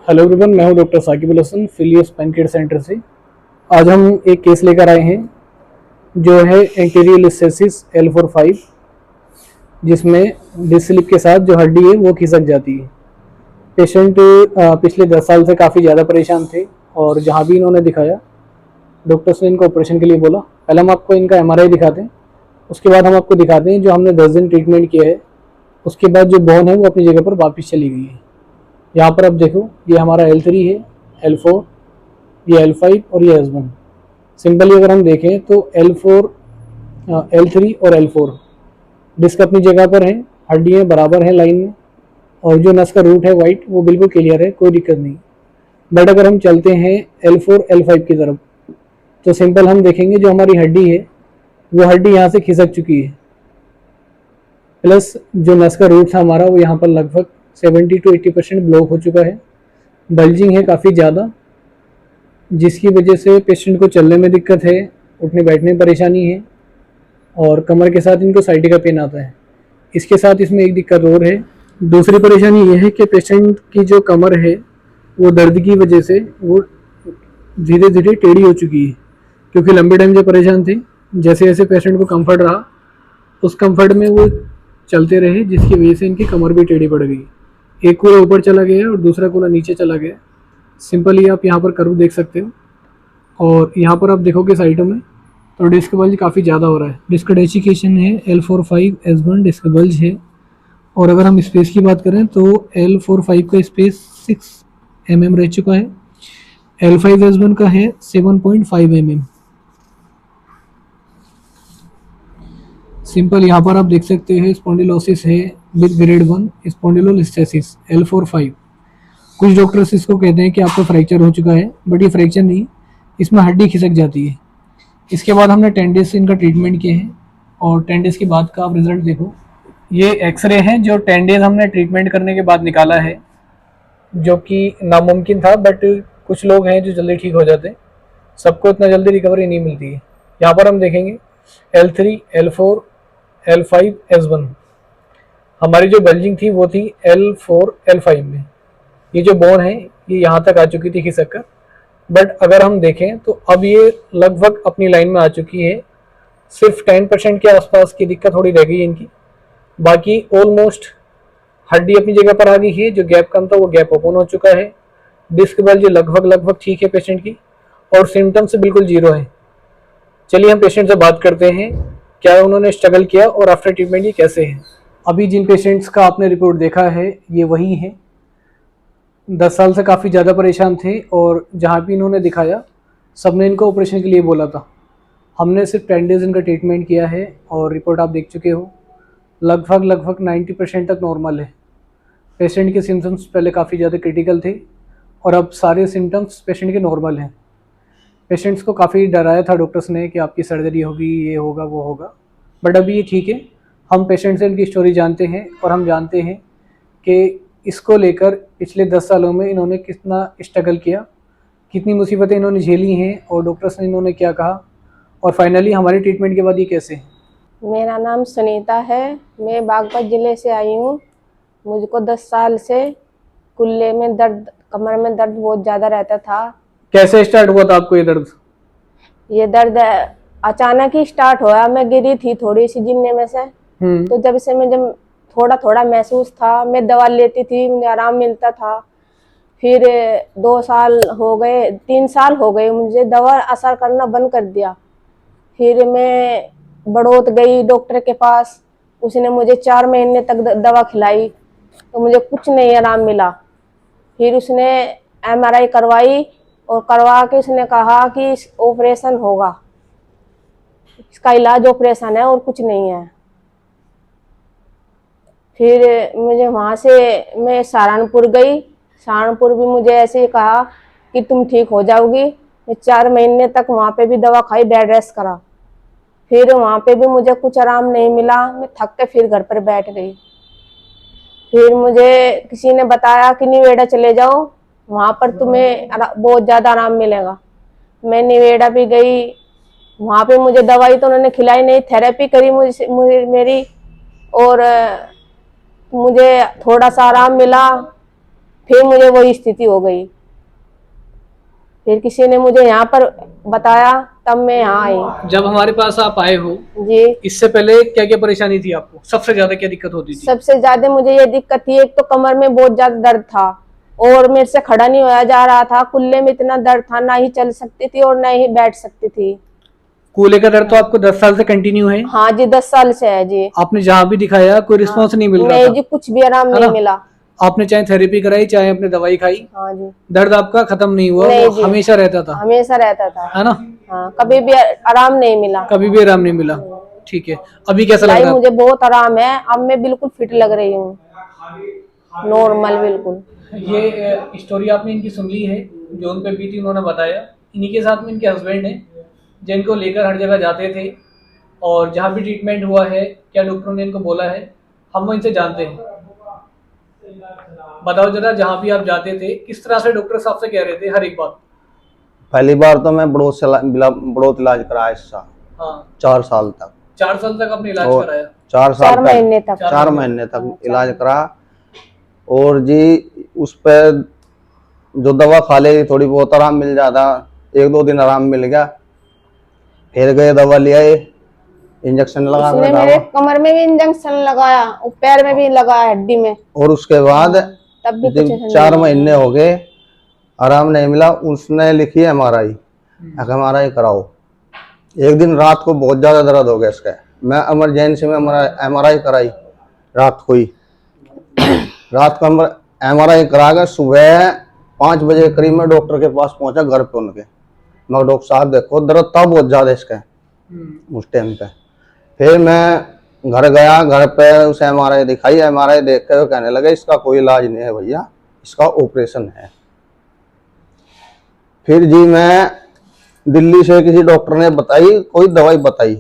Hello everyone, मैं हूं doctor Saqib Al Hasan Philius pain care centre से। आज हम एक केस लेकर आए हैं जो है एंटीरियर लिस्थेसिस L45, जिसमें डिस्क स्लिप के साथ जो हड्डी है वो खिसक जाती है। पेशेंट पिछले 10 साल से काफ़ी ज़्यादा परेशान थे और जहाँ भी इन्होंने दिखाया डॉक्टर्स ने इनको ऑपरेशन के लिए बोला। पहले हम आपको इनका MRI दिखाते हैं, उसके बाद हम आपको दिखाते हैं जो हमने 10 दिन ट्रीटमेंट किया है उसके बाद जो बोन है वो अपनी जगह पर वापस चली गई है। यहाँ पर आप देखो, ये हमारा L3 है, L4, ये L5 और ये S1। सिंपली अगर हम देखें तो L3 और L4 डिस्क अपनी जगह पर है, हड्डियाँ बराबर हैं लाइन में, और जो नस का रूट है वाइट वो बिल्कुल क्लियर है, कोई दिक्कत नहीं। बट अगर हम चलते हैं L4 L5 की तरफ तो सिंपल हम देखेंगे जो हमारी हड्डी है वो हड्डी यहाँ से खिसक चुकी है, प्लस जो नस का रूट था हमारा वो यहाँ पर लगभग 70 to 80% ब्लॉक हो चुका है। बल्जिंग है काफ़ी ज़्यादा, जिसकी वजह से पेशेंट को चलने में दिक्कत है, उठने बैठने में परेशानी है और कमर के साथ इनको साइटिका पेन आता है। इसके साथ इसमें एक दिक्कत और है। दूसरी परेशानी ये है कि पेशेंट की जो कमर है वो दर्द की वजह से वो धीरे धीरे टेढ़ी हो चुकी है, क्योंकि लंबे टाइम से परेशान थे। जैसे जैसे पेशेंट को कंफर्ट रहा उस कंफर्ट में वो चलते रहे, जिसकी वजह से इनकी कमर भी टेढ़ी पड़ गई। एक कूला ऊपर चला गया और दूसरा कूला नीचे चला गया। सिंपली आप यहाँ पर कर्व देख सकते हो, और यहाँ पर आप देखोगे साइडों में तो डिस्क बल्ज काफ़ी ज़्यादा हो रहा है। डिस्क डेसिकेशन है, L45 S1 डिस्क बल्ज है। और अगर हम स्पेस की बात करें तो L45 का स्पेस 6 mm रह चुका है, L5 S1 का है 7.5 mm। सिंपल यहाँ पर आप देख सकते हैं स्पॉन्डिलोसिस है विद ग्रेड 1 स्पॉन्डिलोलिस्थेसिस L45। कुछ डॉक्टर्स इसको कहते हैं कि आपका फ्रैक्चर हो चुका है, बट ये फ्रैक्चर नहीं, इसमें हड्डी खिसक जाती है। इसके बाद हमने 10 डेज से इनका ट्रीटमेंट किए हैं और 10 डेज के बाद का आप रिजल्ट देखो। ये एक्सरे है जो 10 डेज हमने ट्रीटमेंट करने के बाद निकाला है, जो कि नामुमकिन था, बट कुछ लोग हैं जो जल्दी ठीक हो जाते हैं, सबको इतना जल्दी रिकवरी नहीं मिलती है। यहाँ पर हम देखेंगे L3 L4 L5 S1। हमारी जो बल्जिंग थी वो थी L4 L5 में। ये जो बोन है ये यहाँ तक आ चुकी थी खिसक कर, बट अगर हम देखें तो अब ये लगभग अपनी लाइन में आ चुकी है। सिर्फ 10% के आसपास की दिक्कत थोड़ी रह गई है इनकी, बाकी ऑलमोस्ट हड्डी अपनी जगह पर आ गई है। जो गैप कम था वो गैप ओपन हो चुका है। डिस्क बल्ज लगभग ठीक है पेशेंट की, और सिम्टम्स बिल्कुल जीरो है। चलिए हम पेशेंट से बात करते हैं, क्या उन्होंने स्ट्रगल किया और आफ्टर ट्रीटमेंट ये कैसे है। अभी जिन पेशेंट्स का आपने रिपोर्ट देखा है ये वही है। 10 साल से काफ़ी ज़्यादा परेशान थे और जहाँ भी इन्होंने दिखाया सबने इनको ऑपरेशन के लिए बोला था। हमने सिर्फ 10 डेज इनका ट्रीटमेंट किया है और रिपोर्ट आप देख चुके हो। लगभग 90% तक नॉर्मल है। पेशेंट के सिम्टम्स पहले काफ़ी ज़्यादा क्रिटिकल थे और अब सारे सिम्टम्स पेशेंट के नॉर्मल हैं। पेशेंट्स को काफ़ी डराया था डॉक्टर्स ने कि आपकी सर्जरी होगी, ये होगा वो होगा, बट अभी ये ठीक है। हम पेशेंट से इनकी स्टोरी जानते हैं और हम जानते हैं कि इसको लेकर पिछले 10 सालों में इन्होंने कितना स्ट्रगल किया, कितनी मुसीबतें इन्होंने झेली हैं और डॉक्टर्स ने इन्होंने क्या कहा, और फाइनली हमारे ट्रीटमेंट के बाद ये कैसे हैं। मेरा नाम सुनीता है, मैं बागपत ज़िले से आई हूँ। मुझको 10 साल से कुल्ले में दर्द, कमर में दर्द बहुत ज़्यादा रहता था। कैसे स्टार्ट हुआ था आपको ये दर्द? ये दर्द अचानक ही स्टार्ट हुआ। मैं गिरी थी थोड़ी सी जिन्ने में से, तो जब थोड़ा थोड़ा महसूस था, मैं दवा लेती थी, मुझे आराम मिलता था। फिर 2 साल हो गए, 3 साल हो गए, मुझे दवा असर करना बंद कर दिया। फिर मैं बड़ौत गई डॉक्टर के पास, उसने मुझे 4 महीने तक दवा खिलाई तो मुझे कुछ नहीं आराम मिला। फिर उसने MRI करवाई और करवा के उसने कहा कि ऑपरेशन होगा, इसका इलाज ऑपरेशन है और कुछ नहीं है। फिर मुझे वहाँ से मैं सहारनपुर गई। सहारनपुर भी मुझे ऐसे ही कहा कि तुम ठीक हो जाओगी। मैं 4 महीने तक वहाँ पे भी दवा खाई, बेड रेस्ट करा। फिर वहाँ पे भी मुझे कुछ आराम नहीं मिला, मैं थक के फिर घर पर बैठ गई। फिर मुझे किसी ने बताया कि निवेड़ा चले जाओ, वहाँ पर तुम्हें बहुत ज़्यादा आराम मिलेगा। मैं निवेड़ा भी गई, वहाँ पे मुझे दवाई तो उन्होंने खिलाई नहीं, थेरेपी करी मुझे मेरी, और मुझे थोड़ा सा आराम मिला। फिर मुझे वही स्थिति हो गई। फिर किसी ने मुझे यहाँ पर बताया, तब मैं यहाँ आई। जब हमारे पास आप आए हो, जी, इससे पहले क्या क्या परेशानी थी आपको? सबसे ज्यादा क्या दिक्कत होती थी? सबसे ज्यादा मुझे ये दिक्कत थी, एक तो कमर में बहुत ज्यादा दर्द था और मेरे से खड़ा नहीं होया जा रहा था। कुल्ले में इतना दर्द था, ना ही चल सकती थी और ना ही बैठ सकती थी। कूल्हे का दर्द तो आपको 10 साल से कंटिन्यू है? हाँ जी, 10 साल से है जी। आपने जहाँ भी दिखाया कोई रिस्पॉन्स नहीं मिल रहा नहीं था? जी, कुछ भी आराम है नहीं ना? मिला। आपने चाहे थेरेपी कराई, चाहे अपने दवाई खाई, हाँ जी, दर्द आपका खत्म नहीं हुआ, नहीं वो जी, हमेशा रहता था, हमेशा रहता था। है ना? हाँ, कभी भी आराम नहीं मिला। कभी भी आराम नहीं मिला। ठीक है, अभी कैसा लग भाई रहा है? मुझे बहुत आराम है, अब मैं बिल्कुल फिट लग रही हूँ, नॉर्मल बिल्कुल। ये स्टोरी आपने इनकी सुन ली है, जो उन पे बीती उन्होंने बताया। इन्हीं के साथ में इनके हस्बैंड हैं, जिनको लेकर हर जगह जाते थे, और जहाँ भी ट्रीटमेंट हुआ है, क्या डॉक्टरों ने इनको बोला है, हम वो इनसे जानते हैं। बताओ जरा, जहाँ भी आप जाते थे किस तरह से डॉक्टर साहब से कह रहे थे हर एक बात? पहली बार तो मैं बड़ोत इलाज कराया इस साल, हाँ, 4 साल तक। 4 साल तक आपने इलाज और कराया? 4 साल 4 महीने तक। 4 महीने तक इलाज करा। और जी उस पर जो दवा खा ले थोड़ी बहुत आराम मिल जाता, 1-2 दिन आराम मिल गया, फिर गए दवा लिया, इंजेक्शन लगा उसने था मेरे कमर में भी इंजेक्शन लगाया और पैर में भी लगाया, हड्डी में। और उसके बाद तब भी जब कुछ 4 महीने हो गए आराम नहीं मिला, उसने लिखी MRI, MRI कराओ। एक दिन रात को बहुत ज्यादा दर्द हो गया इसका, मैं इमरजेंसी में MRI कराई रात को ही। रात को MRI करा कर सुबह 5 बजे करीब मैं डॉक्टर के पास पहुंचा, घर पे उनके। मैं डॉक्टर साहब देखो दर्द था बहुत ज्यादा इसका उस टाइम पे। फिर मैं घर गया, घर पे उसे MRI दिखाई, MRI देख कर वो कहने लगे इसका कोई इलाज नहीं है भैया, इसका ऑपरेशन है। फिर जी मैं दिल्ली से किसी डॉक्टर ने बताई, कोई दवाई बताई,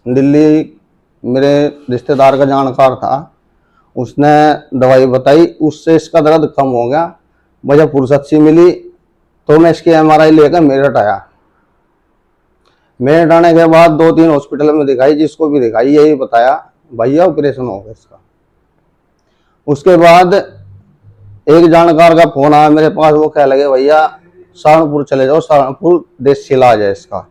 दिल्ली मेरे रिश्तेदार का जानकार था, उसने दवाई बताई, उससे इसका दर्द कम हो गया। मुझे फुर्सत सी मिली तो मैं इसकी MRI लेकर मेरठ आया। मेरठ आने के बाद 2-3 हॉस्पिटल में दिखाई, जिसको भी दिखाई यही बताया भैया ऑपरेशन हो गया इसका। उसके बाद एक जानकार का फोन आया मेरे पास, वो कह लगे भैया सहारनपुर चले जाओ, सहारनपुर देसी इलाज है इसका।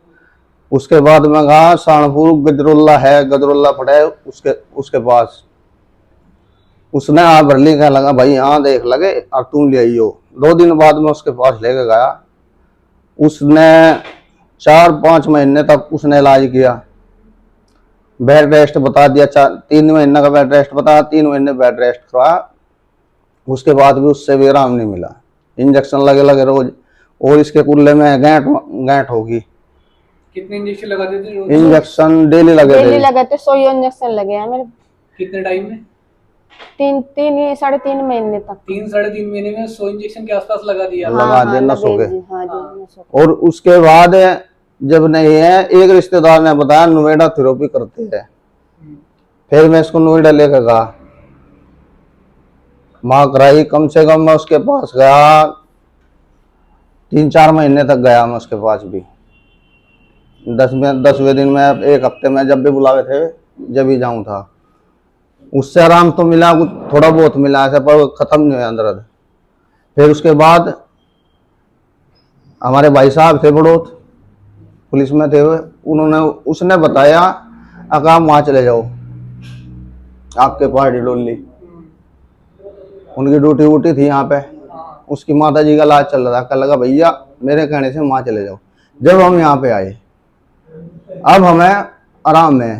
उसके बाद मैं कहा सहारनपुर गजरुल्ला है, गजरुल्ला पड़ा है उसके पास। उसने आप भर ली, कह लगा भाई यहाँ देख लगे और तुम ले आइयो। 2 दिन बाद मैं उसके पास लेके गया, उसने 4-5 महीने तक उसने इलाज किया, बेड रेस्ट बता दिया, 3 महीने का बेड रेस्ट बताया, 3 महीने बेड रेस्ट करवाया। उसके बाद भी उससे भी आराम नहीं मिला, इंजेक्शन लगे लगे रोज, और इसके कुल्ले में गांठ होगी। कितने इंजेक्शन लगाते थे रोज? इंजेक्शन डेली लगे थे 100 इंजेक्शन लगे हैं मेरे। कितने टाइम में? 3.5 महीने तक। 3-3.5 महीने में 100 इंजेक्शन के आसपास लगा दिया? लगा दिया नसों के। हाँ जी, नसों के। और उसके बाद जब नहीं है, एक रिश्तेदार ने बताया नोएडा थेरेपी करते हैं। फिर मैं इसको नोएडा लेकर गया, वहां कराई। कम से कम मैं उसके पास गया 3-4 महीने तक गया मैं उसके पास भी। 10वें दिन में, 1 हफ्ते में जब भी बुलावे थे जब भी जाऊं था। उससे आराम तो मिला, कुछ थोड़ा बहुत मिला ऐसा, पर खत्म नहीं हुआ दर्द। फिर उसके बाद हमारे भाई साहब थे बड़ोत, पुलिस में थे, उसने बताया अका आप वहां चले जाओ, आपके पार्टी डोली, उनकी ड्यूटी वूटी थी यहाँ पे, उसकी माता जी का इलाज चल रहा था। कह लगा भैया मेरे कहने से वहां चले जाओ। जब हम यहाँ पे आए, अब हमें आराम है,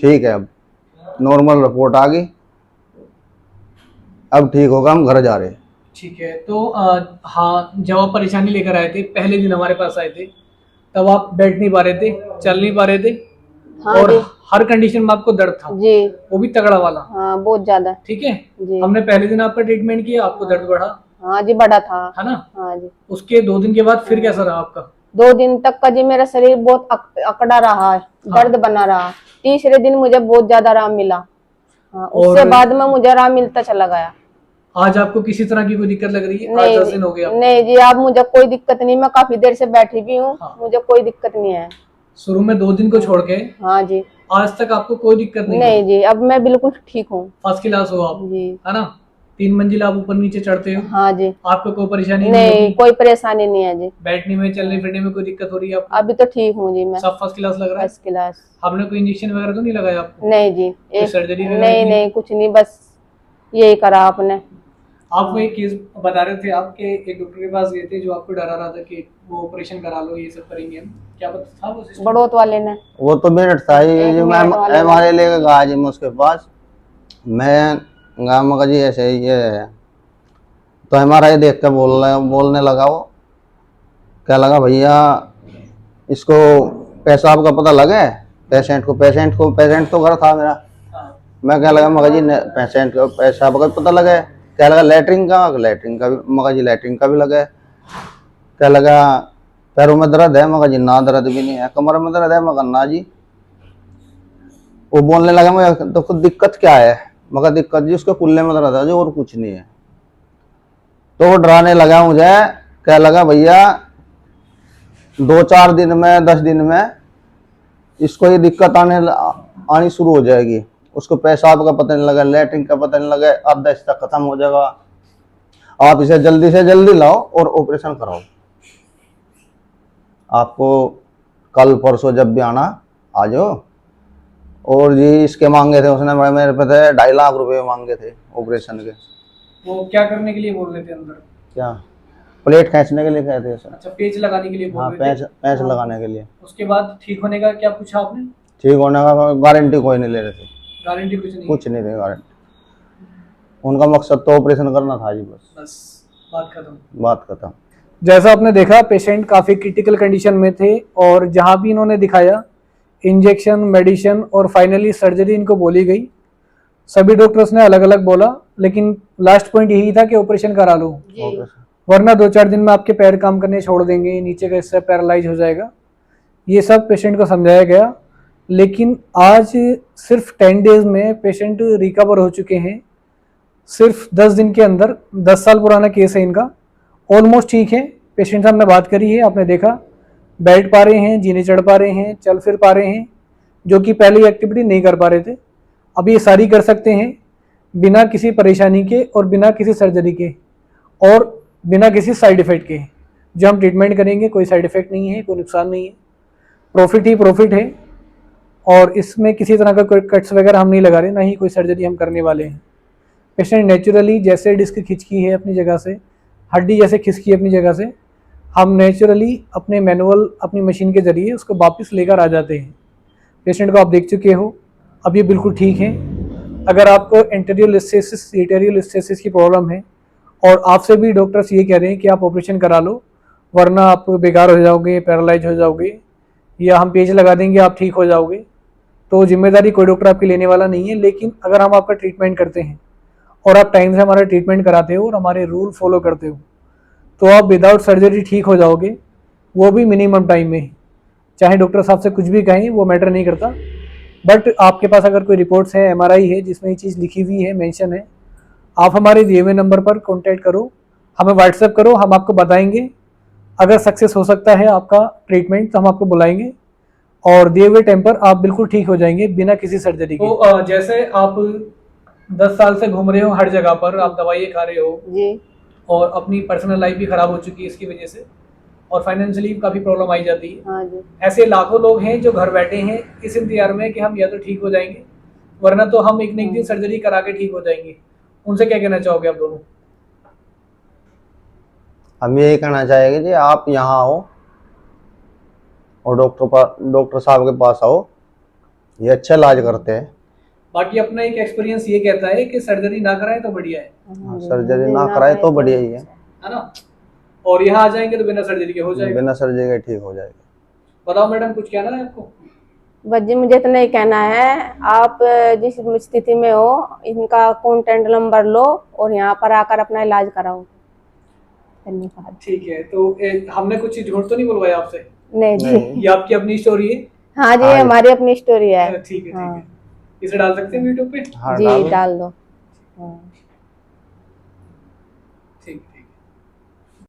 ठीक है, अब नॉर्मल रिपोर्ट आ गई, अब ठीक होगा, हम घर जा रहे। ठीक है, तो हाँ, जब आप परेशानी लेकर आए थे, पहले दिन हमारे पास आए थे, तब आप बैठ नहीं पा रहे थे, चल नहीं पा रहे थे, हाँ और जी, हर कंडीशन में आपको दर्द था जी, वो भी तगड़ा वाला। हाँ बहुत ज्यादा ठीक है, जी। हमने पहले दिन आपका ट्रीटमेंट किया, आपको दर्द बढ़ा, हाँ जी, बड़ा था। है ना? हाँ जी, उसके 2 दिन के बाद फिर कैसा रहा आपका? 2 दिन तक का जी मेरा शरीर बहुत अकड़ा रहा है, दर्द बना रहा। तीसरे दिन मुझे बहुत ज्यादा आराम मिला। हाँ, उससे बाद में मुझे आराम मिलता चला गया। आज आपको किसी तरह की कोई दिक्कत लग रही है? आज नहीं 10 दिन हो गए आपको? नहीं जी, अब मुझे कोई दिक्कत नहीं, मैं काफी देर से बैठी भी हूँ। हाँ। मुझे कोई दिक्कत नहीं है। शुरू में 2 दिन को छोड़ के हाँ जी, आज तक आपको कोई दिक्कत नहीं? नहीं जी, अब मैं बिल्कुल ठीक हूँ। फर्स्ट क्लास हो आप, जी, है ना? 3 मंजिल आप ऊपर नीचे चढ़ते हो? हाँ जी। आपको कोई परेशानी नहीं, होती? कोई परेशानी नहीं है जी। बैठने में, चलने फिरने में कोई दिक्कत हो रही है आपको? अभी तो ठीक हूँ जी मैं। सब फर्स्ट क्लास लग रहा है? First class. आपने कोई इंजेक्शन वगैरह तो नहीं लगाया आपको? नहीं जी, कोई सर्जरी वगैरह नहीं की? नहीं कुछ नहीं, बस यही करा आपने। आपको एक केस बता रहे थे, आपके एक डॉक्टर के पास गए थे जो आपको डरा रहा था कि वो ऑपरेशन करा लो, ये सब करेंगे हम, क्या पता था वो सिस्टम? बड़ोत वाले ने। वो तो मिनट था ही, एक जो मिनट वाले हमारे लेके गया जी मैं उसके पास। मैं गाँव का जी ऐसे ये है, तो हमारा ये देख के बोलने लगा वो, क्या लगा भैया इसको पेशाब का पता लगे पेशेंट तो घर था मेरा। हाँ। मैं क्या लगा मगर जी पेशेंट को पेशाब का पता लगे, क्या लगा लैटरिन का भी मगर जी लैटरिन का भी लगे। क्या लगा पैरों में दर्द है, मगर जी ना दर्द भी नहीं है। कमर में दर्द है, मगर ना जी। वो बोलने लगा मैं तो खुद दिक्कत क्या है, मगर दिक्कत जी उसके कुल्ले में दर्द है जो, और कुछ नहीं है। तो वो डराने लगा मुझे, क्या लगा भैया 2-4 दिन में 10 दिन में इसको ये दिक्कत आनी शुरू हो जाएगी। उसको पेशाब का पता नहीं लगा, लैट्रिन का पता नहीं लगा, आधा हिस्सा खत्म हो जाएगा। आप इसे जल्दी से जल्दी लाओ और ऑपरेशन कराओ। आपको कल परसों जब भी आना आ जाओ। और जी इसके मांगे थे उसने, मेरे पे थे 2.5 लाख रुपए मांगे थे ऑपरेशन के। वो क्या करने के लिए बोल रहे थे अंदर? क्या प्लेट खींचने के लिए कहते हैं सर। अच्छा, पेच लगाने के लिए बोल हाँ, रहे थे? पैच लगाने के लिए। उसके बाद ठीक होने का क्या पूछा आपने? ठीक होने का गारंटी कोई नहीं ले रहे थे, गारंटी कुछ नहीं? कुछ नहीं थे गारंटी। उनका मकसद तो ऑपरेशन करना था जी, बस बात खत्म। बात खत्म। जैसा आपने देखा, पेशेंट काफ़ी क्रिटिकल कंडीशन में थे और जहाँ भी इन्होंने दिखाया इंजेक्शन, मेडिसिन और फाइनली सर्जरी इनको बोली गई। सभी डॉक्टर्स ने अलग अलग बोला, लेकिन लास्ट पॉइंट यही था कि ऑपरेशन करा लो, वरना 2-4 दिन में आपके पैर काम करने छोड़ देंगे, नीचे का हिस्सा पैरालाइज हो जाएगा। ये सब पेशेंट को समझाया गया, लेकिन आज सिर्फ 10 डेज में पेशेंट रिकवर हो चुके हैं। सिर्फ 10 दिन के अंदर, 10 साल पुराना केस है इनका, ऑलमोस्ट ठीक है। पेशेंट से हमने बात करी है, आपने देखा बैठ पा रहे हैं, जीने चढ़ पा रहे हैं, चल फिर पा रहे हैं, जो कि पहले एक्टिविटी नहीं कर पा रहे थे। अब ये सारी कर सकते हैं बिना किसी परेशानी के और बिना किसी सर्जरी के और बिना किसी साइड इफ़ेक्ट के। जो हम ट्रीटमेंट करेंगे कोई साइड इफ़ेक्ट नहीं है, कोई नुकसान नहीं है, प्रॉफिट ही प्रॉफिट है। और इसमें किसी तरह का कोई कट्स वगैरह हम नहीं लगा रहे, ना ही कोई सर्जरी हम करने वाले हैं। पेशेंट नेचुरली जैसे डिस्क खिंचकी है अपनी जगह से, हड्डी जैसे खिसकी है अपनी जगह से, हम नेचुरली अपने मैनुअल अपनी मशीन के ज़रिए उसको वापस लेकर आ जाते हैं। पेशेंट को आप देख चुके हो, अब ये बिल्कुल ठीक है। अगर आपको एंटीरियर लिस्थेसिस, एटेरियल लिस्थेसिस की प्रॉब्लम है और आपसे भी डॉक्टर्स ये कह रहे हैं कि आप ऑपरेशन करा लो वरना आप बेकार हो जाओगे, पैरालाइज हो जाओगे, या हम पेज लगा देंगे आप ठीक हो जाओगे, तो जिम्मेदारी कोई डॉक्टर आपकी लेने वाला नहीं है। लेकिन अगर हम आपका ट्रीटमेंट करते हैं और आप टाइम से हमारा ट्रीटमेंट कराते हो और हमारे रूल फॉलो करते हो, तो आप विदाउट सर्जरी ठीक हो जाओगे, वो भी मिनिमम टाइम में। चाहे डॉक्टर साहब से कुछ भी कहें, वो मैटर नहीं करता। बट आपके पास अगर कोई रिपोर्ट्स है, MRI है जिसमें ये चीज़ लिखी हुई है, मेंशन है, आप हमारे दिए हुए नंबर पर कॉन्टैक्ट करो, हमें व्हाट्सएप करो, हम आपको बताएंगे। अगर सक्सेस हो सकता है आपका ट्रीटमेंट तो हम आपको बुलाएंगे और दिए हुए टाइम पर आप बिल्कुल ठीक हो जाएंगे बिना किसी सर्जरी के। तो जैसे आप 10 साल से घूम रहे हो हर जगह पर, आप दवाइयाँ खा रहे हो जी, और अपनी पर्सनल लाइफ भी खराब हो चुकी है इसकी वजह से, और फाइनेंशियली काफ़ी प्रॉब्लम आई जाती है। हाँ जी। ऐसे लाखों लोग हैं जो घर बैठे हैं इस इंतजार में कि हम या तो ठीक हो जाएंगे वरना तो हम एक न एक दिन सर्जरी करा के ठीक हो जाएंगे। उनसे क्या कहना चाहोगे आप दोनों? हम यही कहना चाहेंगे जी, आप यहाँ आओ और डॉक्टर साहब के पास आओ, ये अच्छा इलाज करते हैं। बाकी अपना एक एक्सपीरियंस ये कहता है कि सर्जरी ना कराएं तो बढ़िया है सर्जरी ना कराए तो बढ़िया ही है ना? और यहाँ आ जाएंगे तो बिना सर्जरी के हो जाएगा, बिना सर्जरी के ठीक हो जाएगा। बताओ मैडम, कुछ कहना है आपको? बस जी मुझे इतना ही कहना है, आप जिस स्थिति में हो इनका कॉन्टैक्ट नंबर लो और यहाँ पर आकर अपना इलाज कराओ। धन्यवाद। ठीक है, तो हमने कुछ झूठ तो नहीं बुलवाया आपसे? नहीं जी, ये आपकी अपनी स्टोरी है? हाँ जी, हमारी अपनी स्टोरी है। ठीक है, इसे डाल सकते हैं यूट्यूब पे? हाँ, जी डाल दो। हाँ।